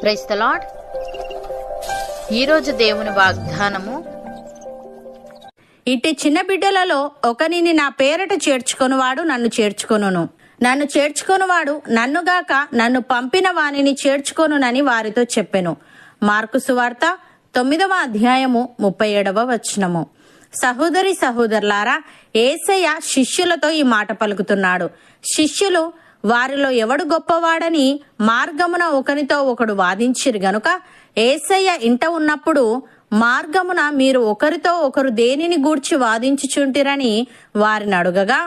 Praise the lord. ఈరోజు దేవుని వాగ్దానము, ఇట్టి చిన్న బిడ్డలలో ఒకనిని నా పేరట చేర్చుకొనువాడు నన్ను చేర్చుకొనును, నన్ను చేర్చుకొనువాడు నన్నుగాక నన్ను పంపిన వానిని చేర్చుకొనునని వారితో చెప్పెను. మార్కు సువార్త 9వ అధ్యాయము 37వ వచనము. సహోదరి సహోదరులారా, యేసయ్య శిష్యులతో ఈ మాట పలుకుతున్నాడు. శిష్యులు వారిలో ఎవడు గొప్పవాడని మార్గమున ఒకనితో ఒకడు వాదించిరు గనుక యేసయ్య ఇంట ఉన్నప్పుడు మార్గమున మీరు ఒకరితో ఒకరు దేనిని గూర్చి వాదించుచుంటిరని వారిని అడుగగా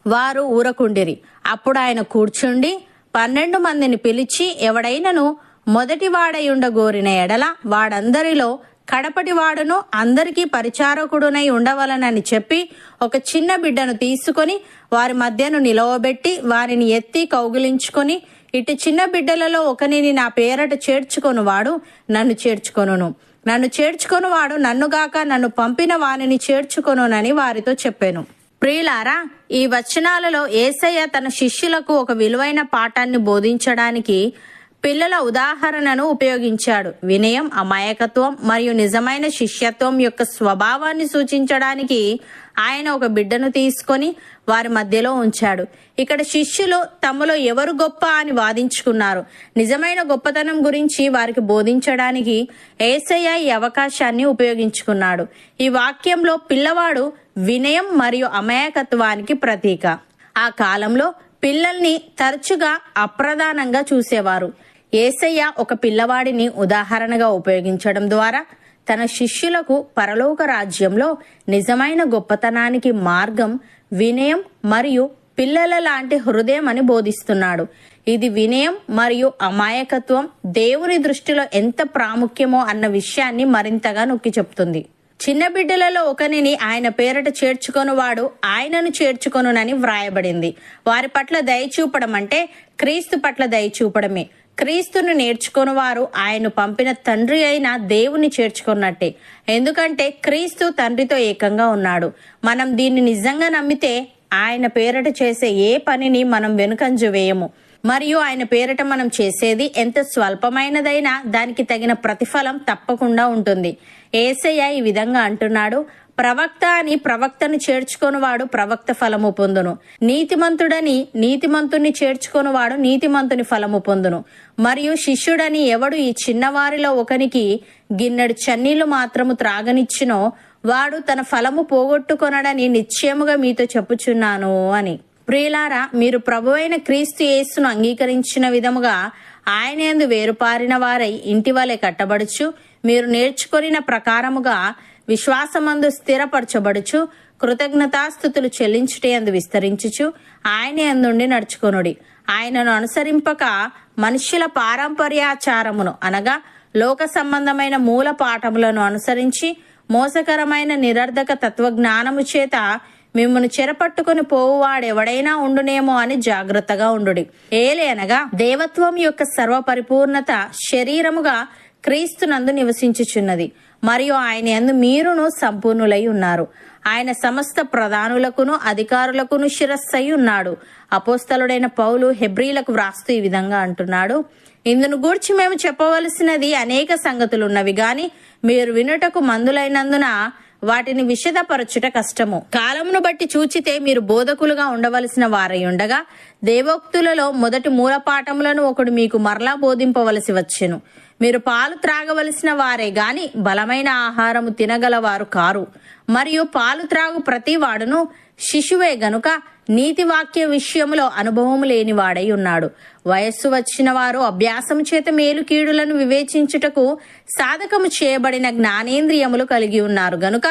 వారు ఊరకుండిరి. అప్పుడు ఆయన కూర్చుండి 12 మందిని పిలిచి, ఎవడైనను మొదటి వాడయుండగోరిన ఎడల వాడందరిలో కడపటివాడును అందరికీ పరిచారకుడునై ఉండవలనని చెప్పి ఒక చిన్న బిడ్డను తీసుకొని వారి మధ్యను నిలవబెట్టి వారిని ఎత్తి కౌగిలించుకొని, ఇటు చిన్న బిడ్డలలో ఒకనిని నా పేరట చేర్చుకొనువాడు నన్ను చేర్చుకొనును, నన్ను చేర్చుకొనువాడు నన్నుగాక నన్ను పంపిన వానిని చేర్చుకొనునని వారితో చెప్పాను. ప్రియులారా, ఈ వచనాలలో యేసయ్య తన శిష్యులకు ఒక విలువైన పాఠాన్ని బోధించడానికి పిల్లల ఉదాహరణను ఉపయోగించాడు. వినయం, అమాయకత్వం మరియు నిజమైన శిష్యత్వం యొక్క స్వభావాన్ని సూచించడానికి ఆయన ఒక బిడ్డను తీసుకొని వారి మధ్యలో ఉంచాడు. ఇక్కడ శిష్యులు తమలో ఎవరు గొప్ప అని వాదించుకున్నారు. నిజమైన గొప్పతనం గురించి వారికి బోధించడానికి యేసయ్య ఈ అవకాశాన్ని ఉపయోగించుకున్నాడు. ఈ వాక్యంలో పిల్లవాడు వినయం మరియు అమాయకత్వానికి ప్రతీక. ఆ కాలంలో పిల్లల్ని తరచుగా అప్రధానంగా చూసేవారు. యేసయ్య ఒక పిల్లవాడిని ఉదాహరణగా ఉపయోగించడం ద్వారా తన శిష్యులకు పరలోక రాజ్యంలో నిజమైన గొప్పతనానికి మార్గం వినయం మరియు పిల్లల లాంటి హృదయం అని బోధిస్తున్నాడు. ఇది వినయం మరియు అమాయకత్వం దేవుని దృష్టిలో ఎంత ప్రాముఖ్యమో అన్న విషయాన్ని మరింతగా నొక్కి చెప్తుంది. చిన్న బిడ్డలలో ఒకనిని ఆయన పేరట చేర్చుకొనువాడు ఆయనను చేర్చుకొనునని వ్రాయబడింది. వారి పట్ల దయచూపడం అంటే క్రీస్తు పట్ల దయచూపడమే. క్రీస్తును నేర్చుకొనువారు ఆయన్ను పంపిన తండ్రి అయిన దేవుని చేర్చుకున్నట్టే. ఎందుకంటే క్రీస్తు తండ్రితో ఏకంగా ఉన్నాడు. మనం దీన్ని నిజంగా నమ్మితే ఆయన పేరట చేసే ఏ పనిని మనం వెనుకంజ వేయము. మరియు ఆయన పేరట మనం చేసేది ఎంత స్వల్పమైనదైనా దానికి తగిన ప్రతిఫలం తప్పకుండా ఉంటుంది. యేసయ్య ఈ విధంగా అంటున్నాడు, ప్రవక్త అని ప్రవక్తను చేర్చుకొనువాడు ప్రవక్త ఫలము పొందును, నీతిమంతుడని నీతిమంతుని చేర్చుకొనువాడు నీతిమంతుని ఫలము పొందును, మరియు శిష్యుడని ఎవడు ఈ చిన్నవారిలో ఒకనికి గిన్నెడు చన్నీళ్లు మాత్రము త్రాగనిచ్చినో వాడు తన ఫలము పోగొట్టుకొనడని నిశ్చయముగా మీతో చెప్పుచున్నాను అని. ప్రియులారా, మీరు ప్రభువైన క్రీస్తు యేసును అంగీకరించిన విధముగా ఆయన యందు వేరుపారిన వారై ఇంటి వలె కట్టబడుచు, మీరు నేర్చుకొనిన ప్రకారముగా విశ్వాసమందు స్థిరపరచబడుచు, కృతజ్ఞతాస్థుతులు చెల్లించుటయందు విస్తరించుచు ఆయన యందుండి నడుచుకొనుడి. ఆయనను అనుసరింపక మనుష్యుల పారంపర్యాచారమును అనగా లోక సంబంధమైన మూల పాఠములను అనుసరించి మోసకరమైన నిరర్ధక తత్వజ్ఞానము చేత మిమ్మల్ని చెరపట్టుకుని పోవువాడెవడైనా ఉండునేమో అని జాగ్రత్తగా ఉండుడి. ఏలే దేవత్వం యొక్క సర్వపరిపూర్ణత శరీరముగా క్రీస్తునందు నివసించుచున్నది, మరియు ఆయన యందు మీరును సంపూర్ణులై ఉన్నారు. ఆయన సమస్త ప్రధానులకును అధికారులకును శిరస్సై ఉన్నాడు. అపోస్తలుడైన పౌలు హెబ్రీలకు వ్రాస్తూ ఈ విధంగా అంటున్నాడు, ఇందును గూర్చి మేము చెప్పవలసినది అనేక సంగతులున్నవి గాని మీరు వినుటకు మందులైనందున వాటిని విశదపరచుట కష్టము. కాలమును బట్టి చూచితే మీరు బోధకులుగా ఉండవలసిన వారై ఉండగా దేవోక్తులలో మొదటి మూలపాఠములను ఒకడు మీకు మరలా బోధింపవలసి వచ్చెను. మీరు పాలు త్రాగవలసిన వారే గాని బలమైన ఆహారము తినగలవారు కారు. మరియు పాలు త్రాగు ప్రతి వాడును శిశువే గనుక నీతి వాక్య విషయములో అనుభవము లేనివాడై ఉన్నాడు. వయస్సు వచ్చిన వారు అభ్యాసము చేత మేలు కీడులను వివేచించుటకు సాధకము చేయబడిన జ్ఞానేంద్రియములు కలిగి ఉన్నారు గనుక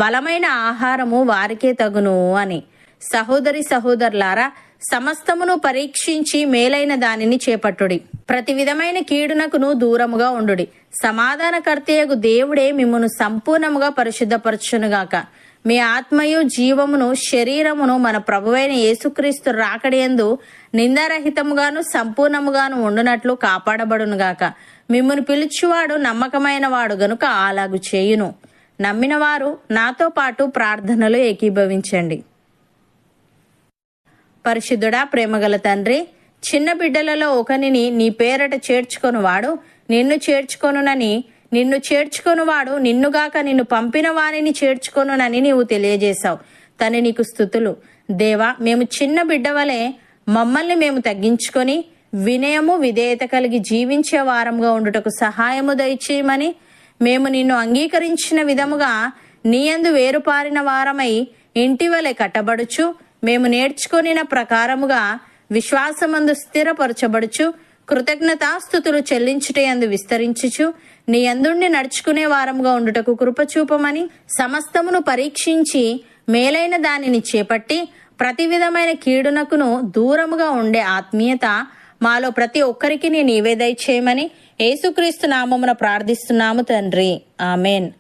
బలమైన ఆహారము వారికే తగును అని. సహోదరి సహోదరులారా, సమస్తమును పరీక్షించి మేలైన దానిని చేపట్టుడి. ప్రతి విధమైన కీడునకును దూరముగా ఉండుడి. సమాధానకర్తయగు దేవుడే మిమ్మును సంపూర్ణముగా పరిశుద్ధపరచునుగాక. మీ ఆత్మయు జీవమును శరీరమును మన ప్రభువైన యేసుక్రీస్తు రాకడియందు నిందారహితముగాను సంపూర్ణముగాను ఉండునట్లు కాపాడబడునుగాక. మిమ్మును పిలుచువాడు నమ్మకమైన వాడు గనుక అలాగు చేయును. నమ్మిన వారు నాతో పాటు ప్రార్థనలు ఏకీభవించండి. పరిశుద్ధుడా, ప్రేమగల తండ్రి, చిన్న బిడ్డలలో ఒకనిని నీ పేరట చేర్చుకొనువాడు నిన్ను చేర్చుకొనునని, నిన్ను చేర్చుకొనువాడు నిన్నుగాక నిన్ను పంపిన వానిని చేర్చుకొనునని నీవు తెలియజేశావు. తని నీకు స్తుతులు. దేవా, మేము చిన్న బిడ్డ వలె మమ్మల్ని మేము తగ్గించుకొని వినయము విధేయత కలిగి జీవించే వారంగా ఉండుటకు సహాయము దయచేయమని, మేము నిన్ను అంగీకరించిన విధముగా నీయందు వేరుపారిన వారమై ఇంటి వలె కట్టబడుచు, మేము నేర్చుకొనిన ప్రకారముగా విశ్వాసమందు స్థిరపరచబడుచు, కృతజ్ఞతాస్థుతులు చెల్లించుటయందు విస్తరించుచు, నీ యందుండి నడుచుకునే వారంగా ఉండుటకు కృపచూపమని, సమస్తమును పరీక్షించి మేలైన దానిని చేపట్టి ప్రతి విధమైన కీడునకును దూరముగా ఉండే ఆత్మీయత మాలో ప్రతి ఒక్కరికి నీవే దయచేయమని యేసుక్రీస్తు నామమున ప్రార్థిస్తున్నాము తండ్రి. ఆమెన్.